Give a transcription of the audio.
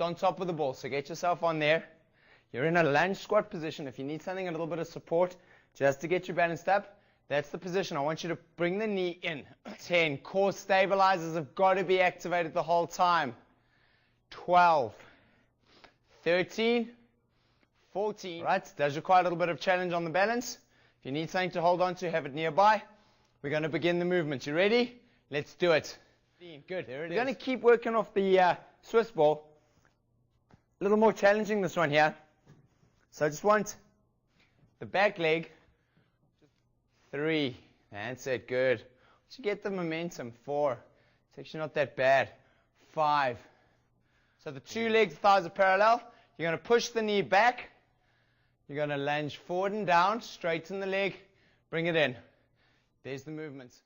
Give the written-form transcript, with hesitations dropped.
just on top of the ball. So get yourself on there. You're in a lunge squat position. If you need something, a little bit of support, just to get you balanced up, that's the position. I want you to bring the knee in. 10. Core stabilizers have got to be activated the whole time. 12. 13. 14. Right, does require a little bit of challenge on the balance. If you need something to hold on to, have it nearby. We're going to begin the movement. You ready? Let's do it. Good. There it is. We're going to keep working off the Swiss ball. A little more challenging this one here. So I just want the back leg. 3. That's it. Good. Once you get the momentum. 4. It's actually not that bad. 5. So the two legs, thighs are parallel. You're going to push the knee back. You're going to lunge forward and down. Straighten the leg. Bring it in. There's the movements.